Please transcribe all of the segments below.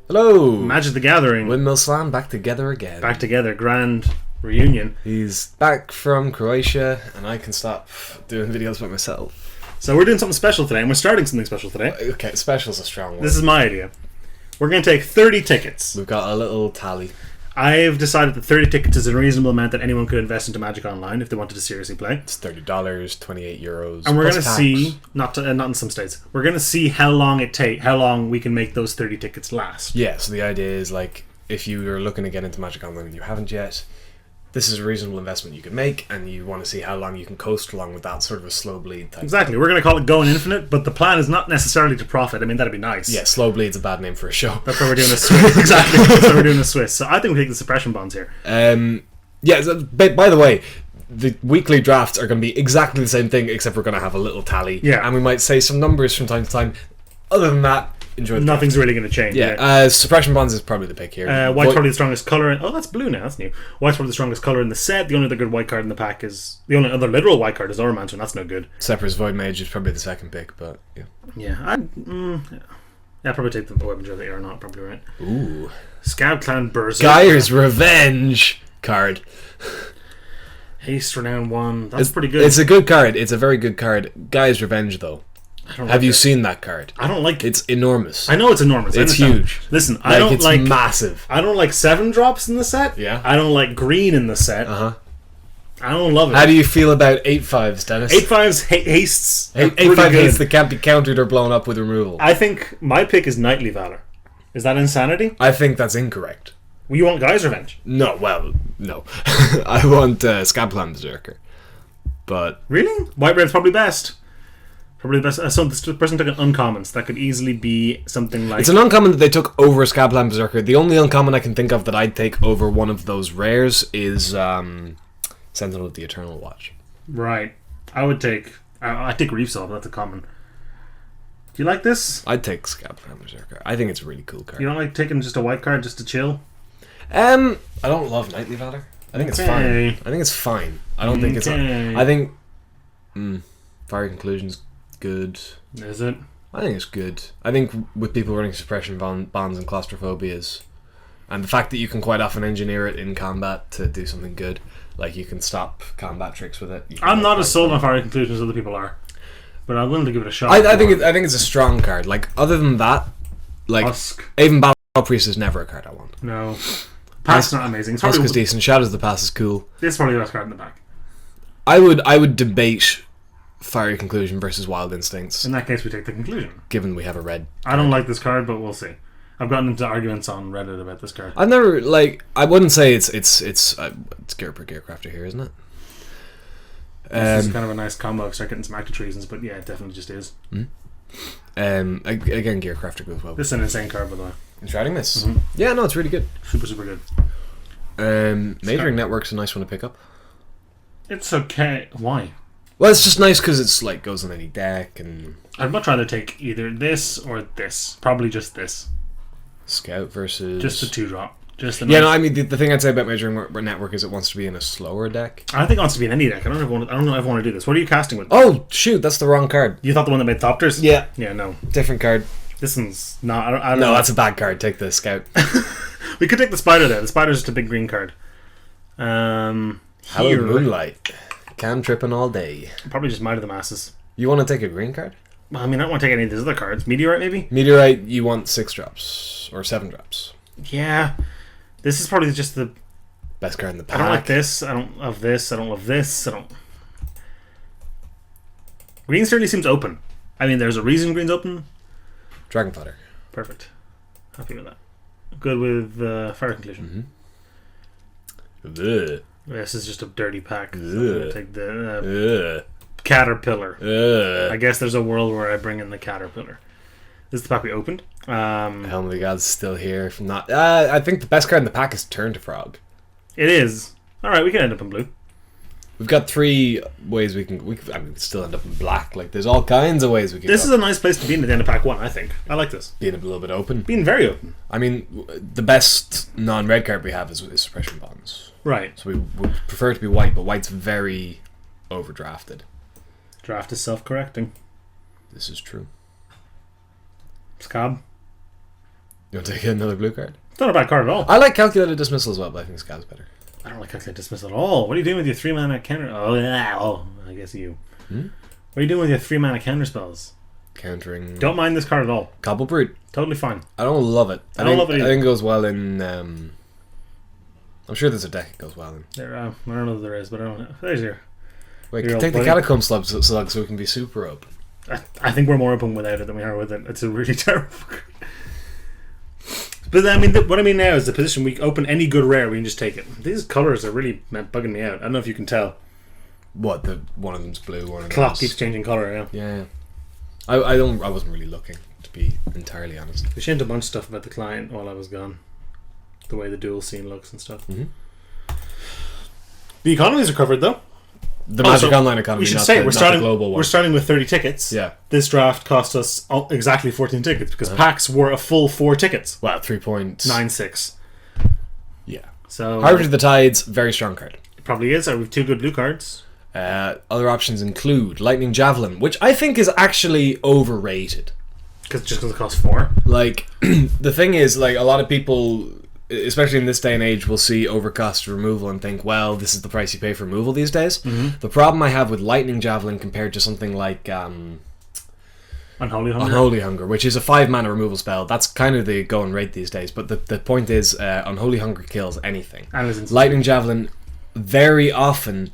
Hello! Magic the Gathering. Windmill Slam back together again. Back together, grand reunion. He's back from Croatia, and I can stop doing videos by myself. So we're doing something special today, and we're starting something special today. Okay, special's a strong word. This is my idea. We're going to take 30 tickets. We've got a little tally. I've decided that 30 tickets is a reasonable amount that anyone could invest into Magic Online if they wanted to seriously play. It's $30, 28 euros. And we're going to see, not in some states, we're going to see how long we can make those 30 tickets last. Yeah, so the idea is, like, if you are looking to get into Magic Online and you haven't yet, this is a reasonable investment you can make, and you want to see how long you can coast along with that sort of a slow bleed type. Exactly. We're going to call it Going Infinite, but the plan is not necessarily to profit. I mean, that'd be nice. Yeah, slow bleed's a bad name for a show. That's why we're doing a Swiss. Exactly. That's why we're doing a Swiss. So I think we take the suppression bonds here. Yeah, so, by the way, the weekly drafts are going to be exactly the same thing, except we're going to have a little tally. Yeah. And we might say some numbers from time to time. Other than that, enjoy the Nothing's draft. really going to change. Yeah, suppression bonds is probably the pick here. White's probably the strongest colour. Oh, that's blue now. That's new. White's probably the strongest colour in the set. The only other good white card in the pack is... The only other literal white card is Oromancer, and that's no good. Separate Void Mage is probably the second pick, but yeah. Yeah, I'd probably take the Weapon of the Aeronaut, probably right. Ooh. Scab Clan Berserk. Gaia's Revenge card. Haste Renown 1. That's pretty good. It's a good card. It's a very good card. Gaia's Revenge, though. Have you seen that card? I don't like it. It's enormous. I know it's enormous. It's huge. Listen, I don't like... It's massive. I don't like 7 drops in the set. Yeah. I don't like green in the set. Uh-huh. I don't love it. How do you feel about 8/5s, Dennis? 8/5s hastes. 8/5 hastes that can't be countered or blown up with removal. I think my pick is Knightly Valor. Is that insanity? I think that's incorrect. Well, you want Guy's Revenge? No, well, no. I want Scab Clan Berserker. But... Really? White Red's probably best. Probably the best. So this person took an uncommon, so that could easily be something like... It's an uncommon that they took over Scab Clan Berserker. The only uncommon I can think of that I'd take over one of those rares is Sentinel of the Eternal Watch. Right. I'd take Reefsaw, but that's a common. Do you like this? I'd take Scab Clan Berserker. I think it's a really cool card. You don't like taking just a white card just to chill? I don't love Knightly Valor. I think it's fine. I think it's fine. I don't think it's... I think... Fiery Conclusion's good. Is it? I think it's good. I think with people running suppression bonds and claustrophobias, and the fact that you can quite often engineer it in combat to do something good, like you can stop combat tricks with it. I'm not as sold on Fiery Conclusion as other people are, but I'm willing to give it a shot. I think it's a strong card. Like, other than that, like Husk. even Battle Priest is never a card I want. No. Pass is not amazing. Husk is decent. Shadows of the Pass is cool. This is probably the best card in the back. I would debate Fiery Conclusion versus Wild Instincts. In that case, we take the Conclusion. Given we have a red. I don't like this card, but we'll see. I've gotten into arguments on Reddit about this card. I've never, like, I wouldn't say it's Gear per Gearcrafter here, isn't it? This is kind of a nice combo. Start getting some active reasons, but yeah, it definitely just is. Again, Gearcrafter goes well. This is an insane card, by the way. Shrouding Mist. Yeah, no, it's really good. Super, super good. Majoring Network's a nice one to pick up. It's okay. Why? Well, it's just nice because it's like goes on any deck and... I'd much rather take either this or this. Probably just this. Scout versus... Just the 2-drop. Just the yeah, no, I mean, the thing I'd say about Majoring Network is it wants to be in a slower deck. I think it wants to be in any deck. I don't know if I want to do this. What are you casting with? Oh, shoot, that's the wrong card. You thought the one that made Thopters? Yeah. Yeah, no. Different card. This one's not... I don't no, know. That's a bad card. Take the Scout. We could take the Spider there. The Spider's just a big green card. Hello, Moonlight. Cam tripping all day. Probably just Might of the Masses. You want to take a green card? Well, I mean, I don't want to take any of these other cards. Meteorite, maybe? Meteorite, you want 6 drops. Or 7 drops. Yeah. This is probably just the... Best card in the pack. I don't like this. I don't love this. I don't love this. I don't... Green certainly seems open. I mean, there's a reason green's open. Dragon Fodder. Perfect. Happy with that. Good with Fire Conclusion. This is just a dirty pack. So I'm going to take the Caterpillar. I guess there's a world where I bring in the Caterpillar. This is the pack we opened. Helm of the Gods still here. From not, I think the best card in the pack is Turn to Frog. It is. Alright, we can end up in blue. We've got 3 ways we can still end up in black. Like, there's all kinds of ways we can This is a nice place to be in at the end of pack 1, I think. I like this. Being a little bit open. Being very open. I mean, the best non-red card we have is Suppression Bonds. Right. So we would prefer it to be white, but white's very overdrafted. Draft is self-correcting. This is true. Scab. You want to take another blue card? It's not a bad card at all. I like Calculated Dismissal as well, but I think Scab's better. I don't like Calculated Dismissal at all. What are you doing with your 3-mana counter? Oh, yeah. Oh, I guess you. What are you doing with your 3-mana counter spells? Countering. Don't mind this card at all. Cobble Brute. Totally fine. I don't love it. I don't love it either. I think it goes well in. I'm sure there's a deck it goes well in. There, I don't know if there is, but I don't know. There's your. Wait, your take the buddy. Catacomb slug so we can be super open. I think we're more open without it than we are with it. It's a really terrible card. But I mean, what I mean now is the position we open any good rare, we can just take it. These colors are really bugging me out. I don't know if you can tell. What, the one of them's blue, one of Clock them's... keeps changing color. Yeah. Yeah. I wasn't really looking, to be entirely honest. We changed a bunch of stuff about the client while I was gone. The way the dual scene looks and stuff. Mm-hmm. The economies are covered though. The Magic Online economy. We should not say the, we're not starting. the global one. We're starting with 30 tickets. Yeah. This draft cost us exactly 14 tickets because packs were a full 4 tickets. Wow, 3.96. Yeah. So Harbinger of the Tides, very strong card. it probably is. We have 2 good blue cards. Other options include Lightning Javelin, which I think is actually overrated. Just because it costs 4. Like, the thing is, like, a lot of people, especially in this day and age, will see overcost removal and think, well, this is the price you pay for removal these days. Mm-hmm. The problem I have with Lightning Javelin compared to something like Unholy Hunger. Unholy Hunger, which is a 5-mana removal spell, that's kind of the going rate these days. But the point is, Unholy Hunger kills anything. And it's Lightning Javelin very often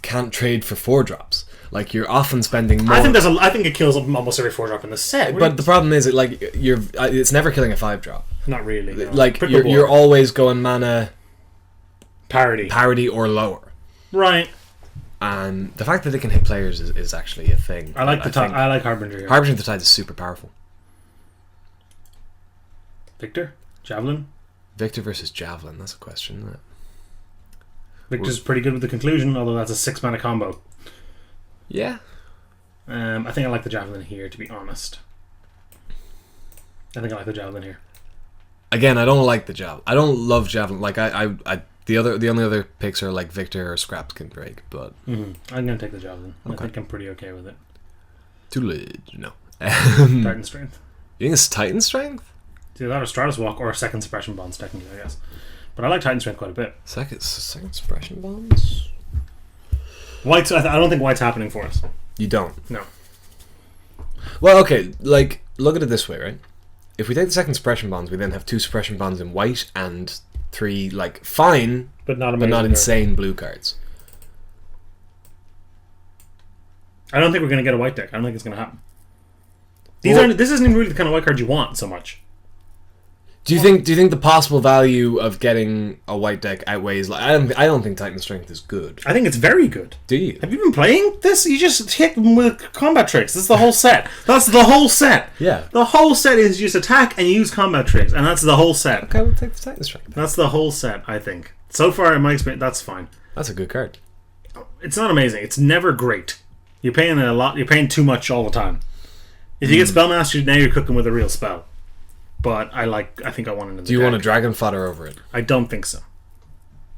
can't trade for 4-drops. Like, you're often spending more. I think it kills almost every 4-drop in the set. But the problem is, it's never killing a 5-drop. Not really. No. Like, you're always going mana parity or lower. Right. And the fact that it can hit players is actually a thing. I like I like Harbinger here. Harbinger of the Tides is super powerful. Victor? Javelin? Victor versus Javelin, that's a question, isn't it? Victor's pretty good with the conclusion, although that's a 6-mana combo. Yeah. I think I like the Javelin here, to be honest. I think I like the Javelin here. Again, I don't like the Javelin. I don't love Javelin. Like, the only other picks are like Victor or Scraps can break, but... I'm going to take the Javelin. Okay. I think I'm pretty okay with it. Too late, no. Titan Strength. You think it's Titan Strength? It's either that or Stratus Walk or Second Suppression Bonds, technically, I guess. But I like Titan Strength quite a bit. Second Suppression Bonds? White's. I don't think White's happening for us. You don't? No. Well, okay, like, look at it this way, right? If we take the second Suppression Bonds, we then have 2 Suppression Bonds in white and 3, like, fine, but not insane blue cards. I don't think we're going to get a white deck. I don't think it's going to happen. This isn't even really the kind of white card you want so much. Do you think the possible value of getting a white deck outweighs? Like, I don't think Titan Strength is good. I think it's very good. Do you? Have you been playing this? You just hit them with combat tricks. This is the whole set. That's the whole set. Yeah. The whole set is you just attack and use combat tricks, and that's the whole set. Okay, we'll take the Titan Strength. That's the whole set, I think. So far, in my experience, that's fine. That's a good card. It's not amazing. It's never great. You're paying a lot. You're paying too much all the time. If you get Spellmaster, now you're cooking with a real spell. But I think I want it in the Do you deck. want a Dragon Fodder over it? I don't think so.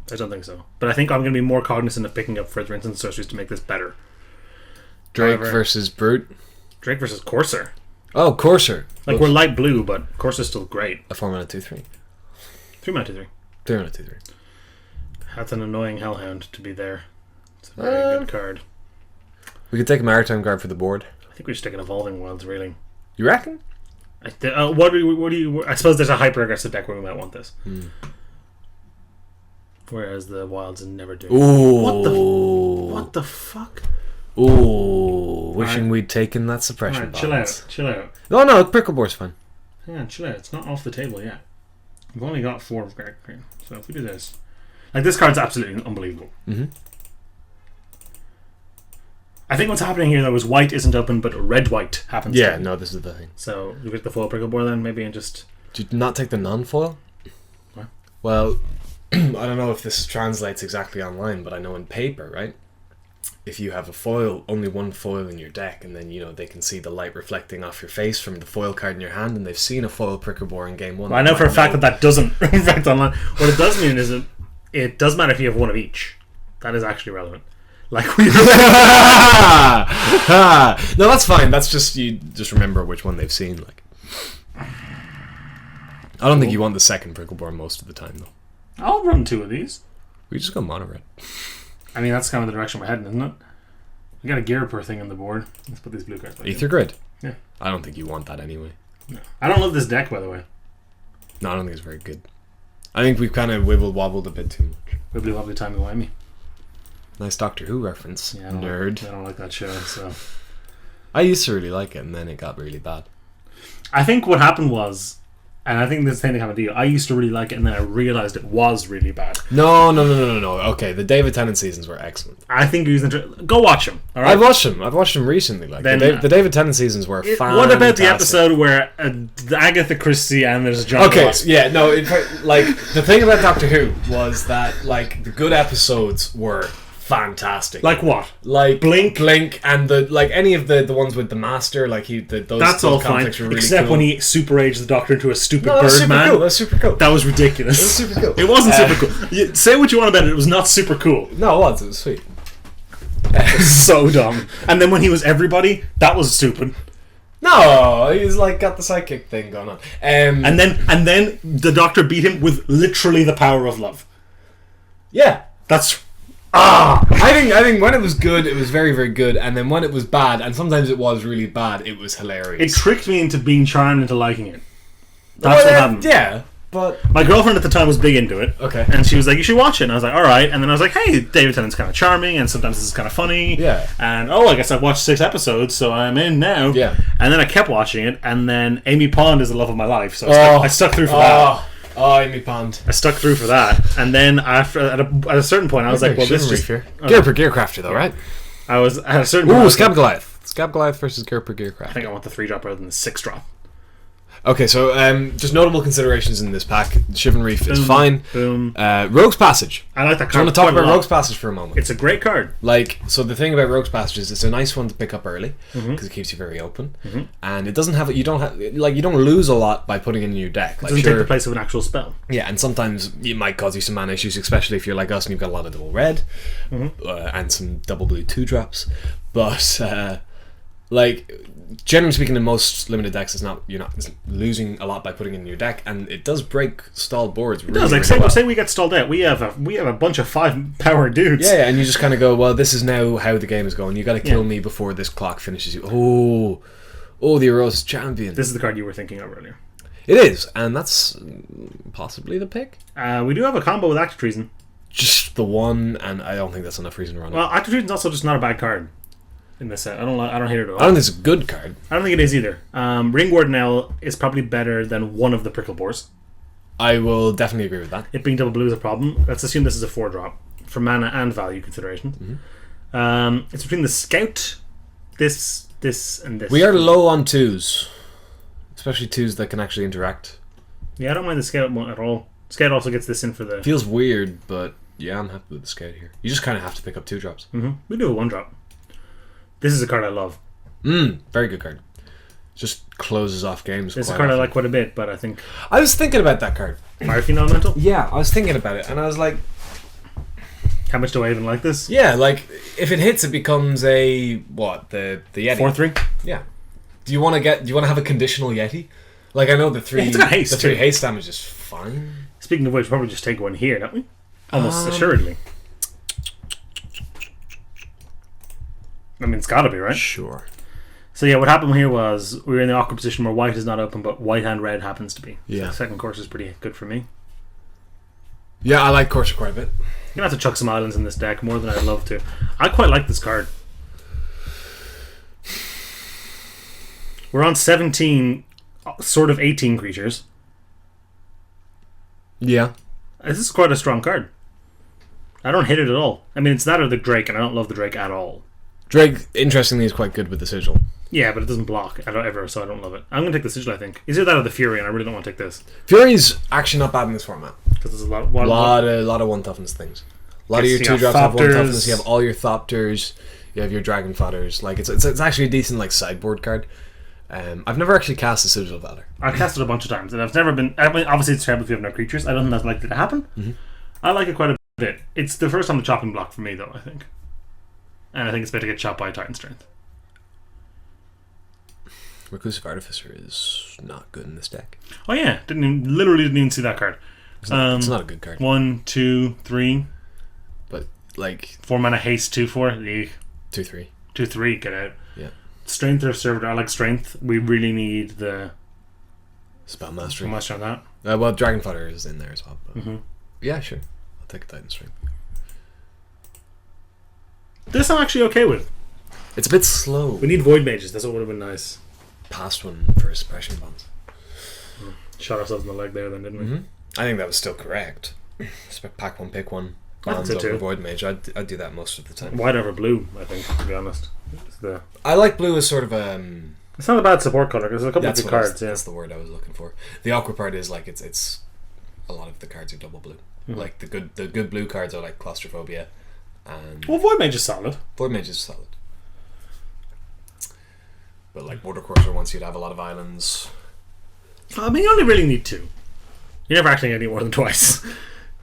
But I think I'm going to be more cognizant of picking up further instant sorceries to make this better. Drake versus Brute? Drake versus Courser. Oh, Courser. Like, we're light blue, but Courser's still great. A 4-mana 2/3. 3-mana 2/3. 3-mana 2/3. That's an annoying Hellhound to be there. It's a very good card. We could take a Maritime Guard for the board. I think we should take an Evolving Wilds, really. You reckon? What do you? I suppose there's a hyper aggressive deck where we might want this. Whereas the Wilds never do. Ooh. What the fuck? Ooh. Wishing we'd taken that suppression bonds. Chill out. No, Pricklebore's fine. Hang on, chill out. It's not off the table yet. We've only got 4 of Greg Green. So if we do this, like, this card's absolutely unbelievable. Mm-hmm. I think what's happening here though is white isn't open, but red-white happens. Yeah, no, this is the thing. So you get the foil Pricklebore then, maybe, and just. Did you not take the non-foil? What? Well, I don't know if this translates exactly online, but I know in paper, right? If you have a foil, only one foil in your deck, and then, they can see the light reflecting off your face from the foil card in your hand, and they've seen a foil Pricklebore in game 1. Well, I know for a fact that doesn't reflect online. What it does mean is it does matter if you have one of each. That is actually relevant. Like we. No, that's fine. That's just you. Just remember which one they've seen. Like, I don't think you want the second Prickleborn most of the time, though. I'll run 2 of these. We just go mono red. I mean, that's kind of the direction we're heading, isn't it? We got a gear per thing on the board. Let's put these blue cards back Ether Grid? Yeah. I don't think you want that anyway. No. I don't love this deck, by the way. No, I don't think it's very good. I think we've kind of wibble-wobbled a bit too much. Wibbly wobbly timey-wimey. Nice Doctor Who reference. Yeah, Nerd. I don't like that show, so... I used to really like it, and then it got really bad. I think what happened was... And I think this is the thing that happened to you. I used to really like it, and then I realised it was really bad. No. Okay, the David Tennant seasons were excellent. I think he was... Go watch them, alright? I've watched them recently. Like Then, the David Tennant seasons were fantastic. What about the episode where Agatha Christie and there's John Okay, Ross? yeah, no, like, the thing about Doctor Who was that, like, the good episodes were fantastic. Like what? Like Blink, and any of the ones with the Master, like those. That's all fine, were really except cool. when he super aged the Doctor into a stupid No, bird man. Cool. That's super cool. That was ridiculous. It was super cool. It wasn't super cool. Say what you want about it. It was not super cool. No, it was sweet. It was so dumb. And then when he was everybody, that was stupid. No, he's like got the psychic thing going on. And then the Doctor beat him with literally the power of love. Yeah, that's. I think when it was good, it was very, very good, and then when it was bad, and sometimes it was really bad, it was hilarious. It tricked me into being charmed into liking it. That's what happened. Yeah, but my girlfriend at the time was big into it. Okay. And she was like, "You should watch it." And I was like, "All right." And then I was like, "Hey, David Tennant's kind of charming, and sometimes this is kind of funny." Yeah. And I guess I've watched 6 episodes, so I'm in now. Yeah. And then I kept watching it, and then Amy Pond is the love of my life, so I stuck through for that. Oh, Amy Pond. I stuck through for that, and then after at a certain point, I was like, "Well, this just Gear per Gearcrafter, though, right?" I was at a certain point. Ooh, Scab Goliath. Scab Goliath versus Gear per Gearcrafter. I think I want the 3-drop rather than the 6-drop. Okay, so just notable considerations in this pack. Shivan Reef is fine. Boom. Rogue's Passage. I like that card. Do you want to talk about Rogue's Passage for a moment? It's a great card. Like, so the thing about Rogue's Passage is it's a nice one to pick up early because it keeps you very open, and it doesn't have you don't lose a lot by putting it in your deck. It doesn't take the place of an actual spell. Yeah, and sometimes it might cause you some mana issues, especially if you're like us and you've got a lot of double red and some double blue 2-drops. But generally speaking, in most limited decks, you're not losing a lot by putting it in your deck, and it does break stalled boards. It does. Like say we get stalled out, we have a bunch of 5-power dudes. Yeah, and you just kind of go, well, this is now how the game is going. You got to kill me before this clock finishes you. Oh, the Eros Champion. This is the card you were thinking of earlier. It is, and that's possibly the pick. We do have a combo with Act of Treason. Just the one, and I don't think that's enough reason to run it. Well, Act of Treason's also just not a bad card in this set. I don't hate it at all. I don't think it's a good card. I don't think it is either. Ring Wardenelle is probably better than one of the Prickleborns. I will definitely agree with that. It being double blue is a problem. Let's assume this is a 4-drop for mana and value considerations. It's between the Scout, this, and this. We are low on 2s, especially 2s that can actually interact. Yeah, I don't mind the Scout one at all. Scout also gets this in for the... Feels weird, but yeah, I'm happy with the Scout here. You just kind of have to pick up 2-drops. We do a 1-drop. This is a card I love. Very good card. Just closes off games. It's a card I like quite a bit, but I think... I was thinking about that card. Fire Elemental? Yeah, I was thinking about it, and I was like... How much do I even like this? Yeah, like, if it hits, it becomes a... What? The Yeti? 4/3? Yeah. Do you want to have a conditional Yeti? Like, I know the 3... it's got haste, the 3 too. haste damage is fine. Speaking of which, we'll probably just take one here, don't we? Almost assuredly. I mean, it's gotta be, right? Sure. So yeah, what happened here was we were in the awkward position where white is not open, but white and red happens to be. Yeah. So the second course is pretty good for me. Yeah, I like Corsair quite a bit. You're gonna have to chuck some islands in this deck more than I'd love to. I quite like this card. We're on 17, sort of 18 creatures. Yeah. This is quite a strong card. I don't hate it at all. I mean, it's that or the Drake, and I don't love the Drake at all. Drake, interestingly, is quite good with the Sigil. Yeah, but it doesn't block ever, so I don't love it. I'm going to take the Sigil, I think. Is it that or the Fury, and I really don't want to take this. Fury's actually not bad in this format. Because there's a lot of one toughness things. A lot of your 2-drops have one toughness. You have all your Thopters. You have your Dragon Fodders. Like, it's actually a decent like sideboard card. I've never actually cast a Sigil Valor. I've cast it a bunch of times, and I've never been... I mean, obviously, it's terrible if you have no creatures. I don't think that's likely to happen. I like it quite a bit. It's the first on the chopping block for me, though, I think. And I think it's better to get chopped by Titan Strength. Reclusive Artificer is not good in this deck. Oh yeah, literally didn't even see that card. It's not a good card. 1, 2, 3. But, like... 4 mana haste, 2/4. 2/3. 2/3, get out. Yeah. Strength or Servitor. I like Strength. We really need the... Spell Mastery. Master on that. Well, Dragon Fodder is in there as well. But yeah, sure. I'll take a Titan Strength. This I'm actually okay with. It's a bit slow. We need Void Mages. That's what would have been nice. Past one for Suppression Bombs. Shot ourselves in the leg there then, didn't we? I think that was still correct. Pack one, pick one. I think so over too. Void Mage. I'd do that most of the time. White over blue, I think, to be honest. I like blue as sort of It's not a bad support color because there's a couple of good cards. That's the word I was looking for. The awkward part is like it's a lot of the cards are double blue. Like the good blue cards are like Claustrophobia, and Void Mage is solid. Void Mage is solid. But like Border Courser wants you to have a lot of islands. I mean, you only really need 2. You're never acting any more than twice.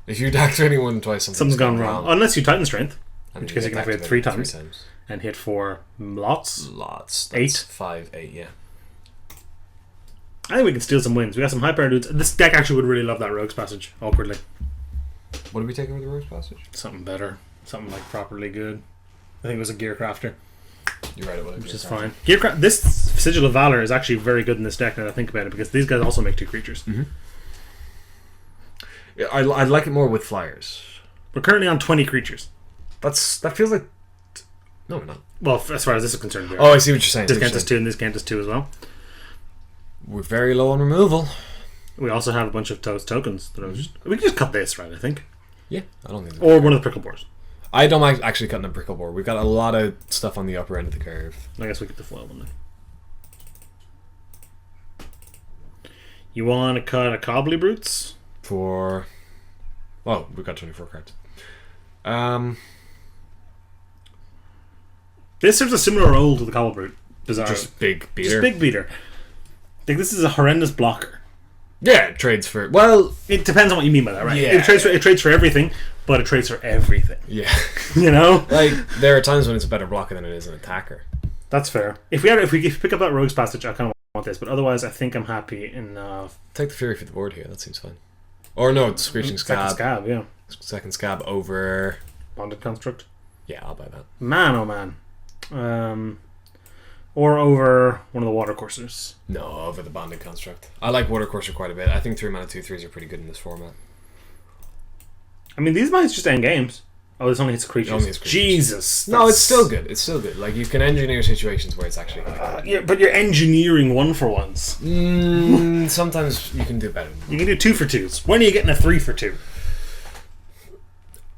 If you activate any more than twice, something's gone wrong. Unless you Titan Strength, and which case you can activate 3 times. And hit for lots. That's 8. 5, 8, yeah. I think we can steal some wins. We got some high power dudes. This deck actually would really love that Rogue's Passage, awkwardly. What are we taking with the Rogue's Passage? Something better. Something like properly good. I think it was a Gear Crafter. You're right, which is fine. This Sigil of Valor is actually very good in this deck now that I think about it, because these guys also make 2 creatures. Yeah, I like it more with flyers. We're currently on 20 creatures. That feels like... No, we're not. Well, as far as this is concerned, I see what you're saying. This count is 2 and this count is 2 as well. We're very low on removal. We also have a bunch of tokens. That we can just cut this, right, I think. Yeah, I don't think... Or one of the prickle boars. I don't like actually cutting a prickle board. We've got a lot of stuff on the upper end of the curve. I guess we get the foil one then. You want to cut a Cobbly Brutes? For... Well, we've got 24 cards. This serves a similar role to the Cobbly Brute. Bizarre. Just big beater. Just big beater. I think this is a horrendous blocker. Yeah, it trades for... Well... It depends on what you mean by that, right? Yeah. It trades for everything, but it trades for everything. Yeah. You know? Like, there are times when it's a better blocker than it is an attacker. That's fair. If we pick up that Rogue's Passage, I kind of want this, but otherwise I think I'm happy enough. Take the Fury for the board here, that seems fine. Or no, it's Screeching Scab. Second Scab, yeah. Second Scab over... Bonded Construct. Yeah, I'll buy that. Man, oh man. Or over one of the Water Coursers. No, over the Bonded Construct. I like Water Courser quite a bit. I think 3 mana 2/3s are pretty good in this format. I mean, these might just end games. Oh, this only hits creatures. Only hits creatures. Jesus. No, it's still good. It's still good. Like, you can engineer situations where it's actually like yeah, but you're engineering 1-for-1s. Sometimes you can do better. You can do 2-for-2s. When are you getting a 3-for-2?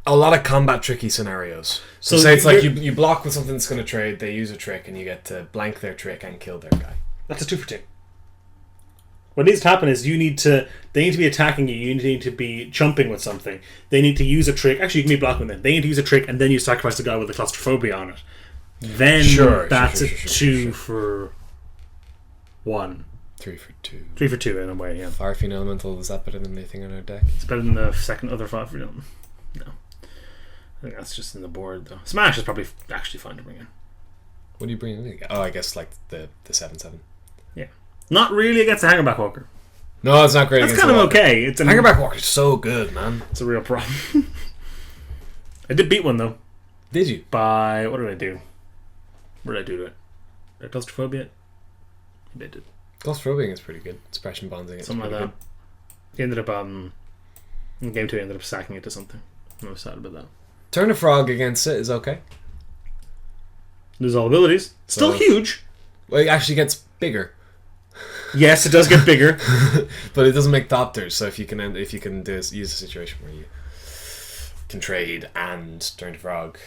A lot of combat tricky scenarios. So say it's like you block with something that's going to trade, they use a trick, and you get to blank their trick and kill their guy. That's a 2-for-2. What needs to happen is they need to be attacking you. You need to be jumping with something. They need to use a trick. Actually, you can be blocking them. They need to use a trick, and then you sacrifice the guy with the claustrophobia on it. Then that's a 2-for-1. 3-for-2. 3-for-2 in a way, yeah. Firefiend Elemental, is that better than anything on our deck? It's better than the second other 5 for them. No. I think that's just in the board, though. Smash is probably actually fine to bring in. What do you bring in? Oh, I guess like the 7/7. Yeah. Not really against the Hangerback Walker. No, it's not great. That's kind of okay. Hangerback Walker's so good, man. It's a real problem. I did beat one, though. Did you? By... What did I do? What did I do to it? Did I claustrophobia it? Maybe I did. Claustrophobic is pretty good. Suppression bonding. Something like that. Good. He ended up... in game 2, he ended up sacking it to something. I was sad about that. Turn a frog against it is okay. Lose all abilities. Still huge. Well, it actually gets bigger. Yes, it does get bigger, but it doesn't make Thopters. So if you can use a situation where you can trade and turn to frog,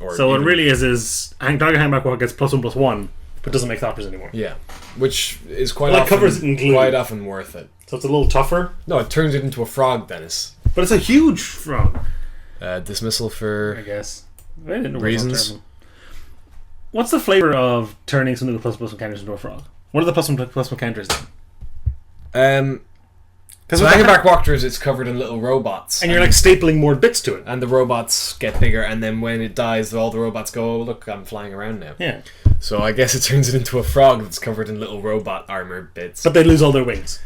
or so what it really is Dagger Hangback Walk gets +1/+1, but doesn't make Thopters anymore. Yeah, which is quite often worth it. So it's a little tougher. No, it turns it into a frog, Dennis. But it's a huge frog. Dismissal for I guess I didn't know reasons. What's the flavor of turning something with +1/+1 counters into a frog? What are the +1/+1 counters then? Because with Hangerback Walkers, it's covered in little robots, and you're like stapling more bits to it, and the robots get bigger, and then when it dies, all the robots go, "Oh, look, I'm flying around now." Yeah. So I guess it turns it into a frog that's covered in little robot armor bits. But they lose all their wings.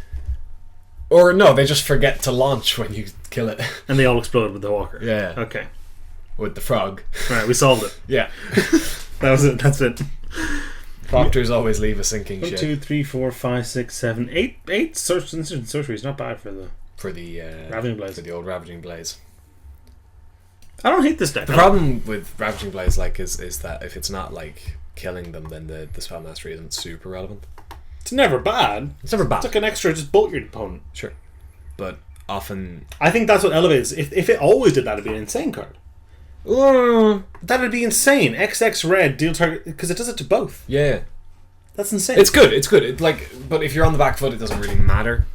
Or no, they just forget to launch when you kill it. And they all explode with the walker. Yeah. Okay. With the frog. Right, we solved it. Yeah. That was it. That's it. Proctors always leave a sinking 1, ship. 2, 3, 4, 5, 6, 7, 8. 8 sorcery is not bad for the Ravaging Blaze. For the old Ravaging Blaze. I don't hate this deck. The problem with Ravaging Blaze is that if it's not like killing them, then the spell mastery isn't super relevant. It's never bad. It's never bad. It's like an extra, just bolt your opponent. Sure. But often... I think that's what elevates. If it always did that, it'd be an insane card. That'd be insane. XX red, deal target... Because it does it to both. Yeah. That's insane. It's good. But if you're on the back foot, it doesn't really matter.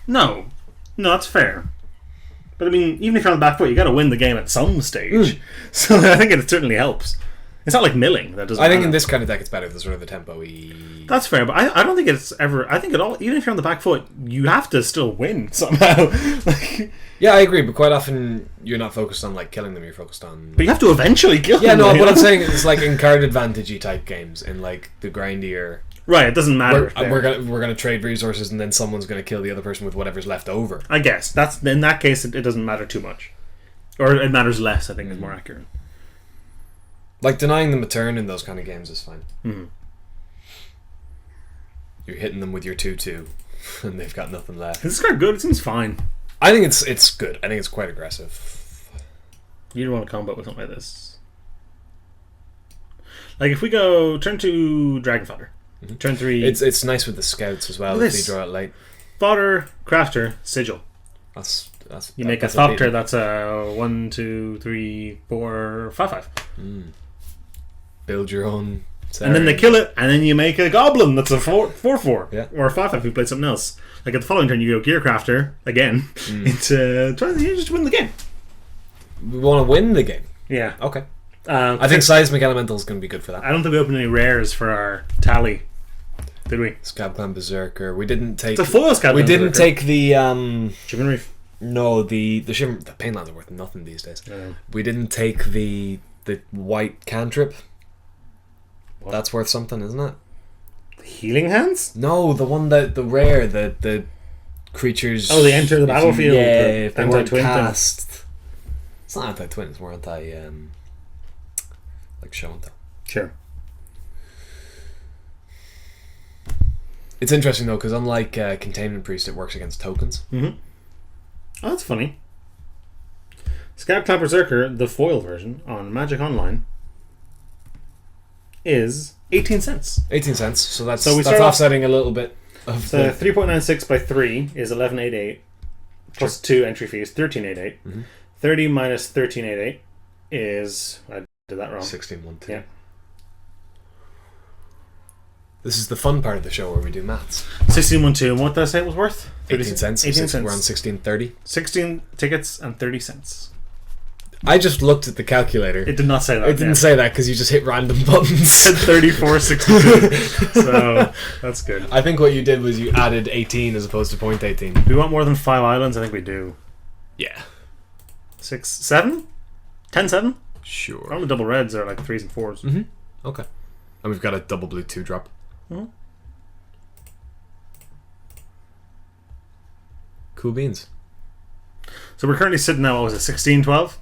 No, that's fair. But I mean, even if you're on the back foot, you got to win the game at some stage. So I think it certainly helps. It's not like milling. That doesn't. I think matter. in this kind of deck, it's better. The sort of the tempo-y... That's fair, but I don't think it's ever. I think even if you're on the back foot, you have to still win somehow. Yeah, I agree. But quite often, you're not focused on like killing them. You're focused on. But you have to eventually kill them. Yeah, no. What I'm saying is like in card advantage-y type games, in like the grindier. Right, it doesn't matter. We're gonna trade resources, and then someone's gonna kill the other person with whatever's left over. I guess that's in that case it doesn't matter too much, or it matters less. I think is more accurate. Like denying them a turn in those kind of games is fine. Mm-hmm. You're hitting them with your 2/2, and they've got nothing left. Is this card good? It seems fine. I think it's good. I think it's quite aggressive. You don't want to combat with something like this. Like if we go turn 2 Dragon Fodder, turn 3. It's nice with the scouts as well. If you draw it late. Fodder, Crafter, Sigil. That's you make a Thopter. That's a 1, 2, 3, 4, 5. Build your own. And then they kill it, and then you make a Goblin. That's a 4/4. Yeah. Or a 5/5 if you play something else. Like at the following turn, you go Gear Crafter again. You just win the game. We want to win the game. Yeah. Okay. I think Seismic Elemental is going to be good for that. I don't think we opened any rares for our tally, did we? Scab Clan Berserker. We didn't take. It's a foil Scab We Clan didn't Berserker. take the. Shivan Reef. No, the Shimmer. The Painlands are worth nothing these days. Yeah. We didn't take the white cantrip. What? That's worth something, isn't it? Healing Hands? No, the one that the rare the creatures. Oh, they enter the battlefield. Yeah, if they weren't anti-twin cast. It's not anti-twin. It's more anti like show and tell. Sure. It's interesting though because unlike Containment Priest, it works against tokens. Mm-hmm. Oh, that's funny. Scab Clan Berserker, the foil version on Magic Online, is 18 cents. 18 cents. So that's So we that's start off- offsetting a little bit of So 3.96 by 3 is 1188 plus 2 entry fees, 1388. 30 minus 1388 is... I did that wrong. 16.12. Yeah. This is the fun part of the show where we do maths. 16.12. And what did I say it was worth? 18 cents. 18 cents. We're on 16.30. 16 tickets and 30 cents. I just looked at the calculator. It did not say that. It didn't say that because you just hit random buttons. said 34.62. So that's good. I think what you did was you added 18 as opposed to 0.18. Do we want more than 5 islands? I think we do. Yeah. 6, 7? 10, 7? Sure. All the double reds are like 3s and 4s. Okay. And we've got a double blue 2-drop. Cool beans. So we're currently sitting now, what was it, 16, 12?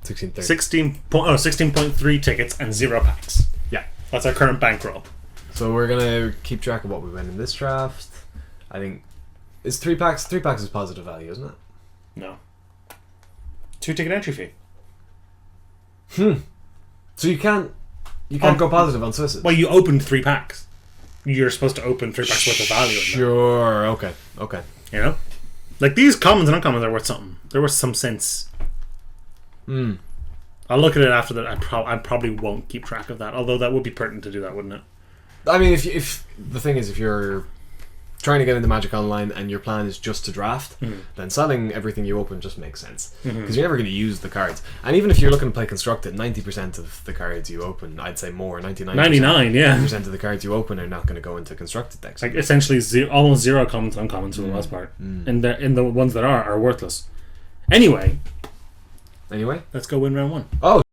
16.30. 16.3 tickets and 0 packs. Yeah. That's our current bankroll. So we're gonna keep track of what we win in this draft. I think it's 3 packs. 3 packs is positive value, isn't it? No. 2 ticket entry fee. So you can't go positive on Swisses. Well, you opened 3 packs. You're supposed to open 3 packs worth of value. In Sure. Okay. that, you know, like these commons and uncommons are worth something. They're worth some sense. I'll look at it after that. I probably won't keep track of that. Although that would be pertinent to do that, wouldn't it? I mean, if the thing is, if you're trying to get into Magic Online and your plan is just to draft, then selling everything you open just makes sense because you're never going to use the cards. And even if you're looking to play Constructed, 90% of the cards you open, I'd say more, 99%, yeah. 90% of the cards you open are not going to go into Constructed decks. Like essentially almost 0 commons and uncommons for the most part. And the ones that are worthless. Anyway, Anyway, let's go win round 1. oh